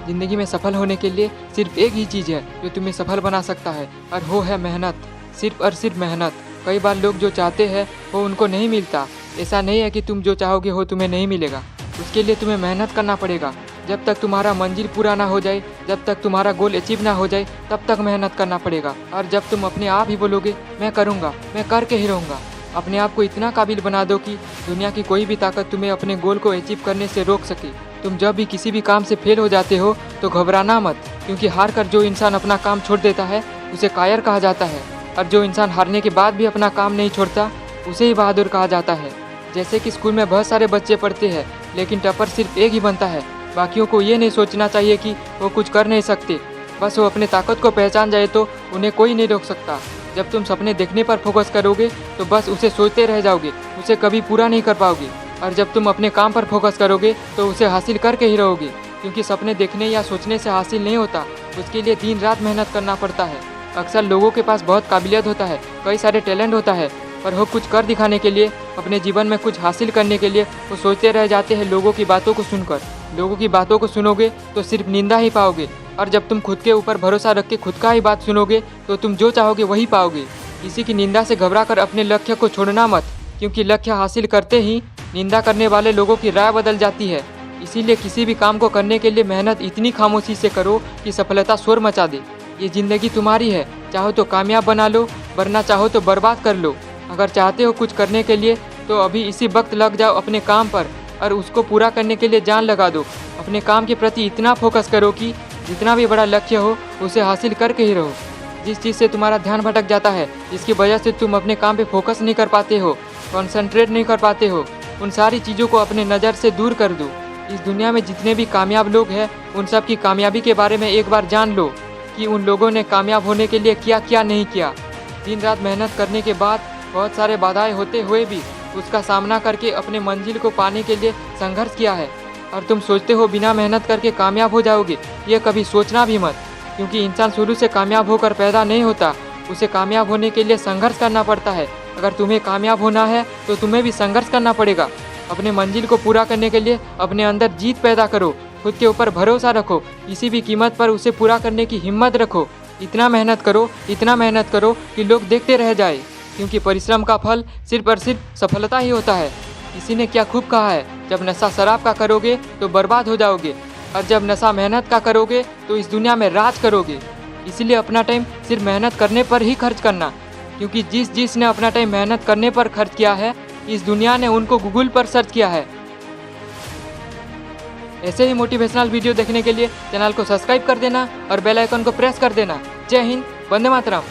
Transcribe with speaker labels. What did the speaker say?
Speaker 1: ज़िंदगी में सफल होने के लिए सिर्फ एक ही चीज़ है जो तुम्हें सफल बना सकता है, और वो है मेहनत। सिर्फ और सिर्फ मेहनत। कई बार लोग जो चाहते हैं वो उनको नहीं मिलता। ऐसा नहीं है कि तुम जो चाहोगे वो तुम्हें नहीं मिलेगा। उसके लिए तुम्हें मेहनत करना पड़ेगा। जब तक तुम्हारा मंजिल पूरा ना हो जाए, जब तक तुम्हारा गोल अचीव ना हो जाए, तब तक मेहनत करना पड़ेगा। और जब तुम अपने आप ही बोलोगे मैं करूँगा, मैं करके ही रहूँगा, अपने आप को इतना काबिल बना दो कि दुनिया की कोई भी ताकत तुम्हें अपने गोल को अचीव करने से रोक सके। तुम जब भी किसी भी काम से फेल हो जाते हो तो घबराना मत, क्योंकि हार कर जो इंसान अपना काम छोड़ देता है उसे कायर कहा जाता है, और जो इंसान हारने के बाद भी अपना काम नहीं छोड़ता उसे ही बहादुर कहा जाता है। जैसे कि स्कूल में बहुत सारे बच्चे पढ़ते हैं, लेकिन टॉपर सिर्फ एक ही बनता है। बाकियों को ये नहीं सोचना चाहिए कि वो कुछ कर नहीं सकते, बस वो अपने ताकत को पहचान जाए तो उन्हें कोई नहीं रोक सकता। जब तुम सपने देखने पर फोकस करोगे तो बस उसे सोचते रह जाओगे, उसे कभी पूरा नहीं कर पाओगे। और जब तुम अपने काम पर फोकस करोगे तो उसे हासिल करके ही रहोगे, क्योंकि सपने देखने या सोचने से हासिल नहीं होता, उसके लिए दिन रात मेहनत करना पड़ता है। अक्सर लोगों के पास बहुत काबिलियत होता है, कई सारे टैलेंट होता है, पर वो कुछ कर दिखाने के लिए, अपने जीवन में कुछ हासिल करने के लिए वो सोचते रह जाते हैं लोगों की बातों को सुनकर। लोगों की बातों को सुनोगे तो सिर्फ निंदा ही पाओगे, और जब तुम खुद के ऊपर भरोसा रख के खुद का ही बात सुनोगे तो तुम जो चाहोगे वही पाओगे। किसी की निंदा से घबराकर अपने लक्ष्य को छोड़ना मत, क्योंकि लक्ष्य हासिल करते ही निंदा करने वाले लोगों की राय बदल जाती है। इसीलिए किसी भी काम को करने के लिए मेहनत इतनी खामोशी से करो कि सफलता शोर मचा दे। ये ज़िंदगी तुम्हारी है, चाहो तो कामयाब बना लो, वरना चाहो तो बर्बाद कर लो। अगर चाहते हो कुछ करने के लिए तो अभी इसी वक्त लग जाओ अपने काम पर, और उसको पूरा करने के लिए जान लगा दो। अपने काम के प्रति इतना फोकस करो कि जितना भी बड़ा लक्ष्य हो उसे हासिल करके ही रहो। जिस चीज़ से तुम्हारा ध्यान भटक जाता है, जिसकी वजह से तुम अपने काम पे फोकस नहीं कर पाते हो, कॉन्सेंट्रेट नहीं कर पाते हो, उन सारी चीज़ों को अपने नज़र से दूर कर दो। इस दुनिया में जितने भी कामयाब लोग हैं उन सब की कामयाबी के बारे में एक बार जान लो कि उन लोगों ने कामयाब होने के लिए क्या क्या नहीं किया। दिन रात मेहनत करने के बाद, बहुत सारे बाधाएं होते हुए भी उसका सामना करके अपने मंजिल को पाने के लिए संघर्ष किया है। और तुम सोचते हो बिना मेहनत करके कामयाब हो जाओगे, ये कभी सोचना भी मत, क्योंकि इंसान शुरू से कामयाब होकर पैदा नहीं होता, उसे कामयाब होने के लिए संघर्ष करना पड़ता है। अगर तुम्हें कामयाब होना है तो तुम्हें भी संघर्ष करना पड़ेगा। अपने मंजिल को पूरा करने के लिए अपने अंदर जीत पैदा करो, खुद के ऊपर भरोसा रखो, किसी भी कीमत पर उसे पूरा करने की हिम्मत रखो। इतना मेहनत करो, इतना मेहनत करो कि लोग देखते रह जाए, क्योंकि परिश्रम का फल सिर्फ और सिर्फ सफलता ही होता है। किसी ने क्या खूब कहा है, जब नशा शराब का करोगे तो बर्बाद हो जाओगे, और जब नशा मेहनत का करोगे तो इस दुनिया में राज करोगे। इसीलिए अपना टाइम सिर्फ मेहनत करने पर ही खर्च करना, क्योंकि जिसने अपना टाइम मेहनत करने पर खर्च किया है, इस दुनिया ने उनको गूगल पर सर्च किया है। ऐसे ही मोटिवेशनल वीडियो देखने के लिए चैनल को सब्सक्राइब कर देना और बेल आइकन को प्रेस कर देना। जय हिंद, वंदे मातरम।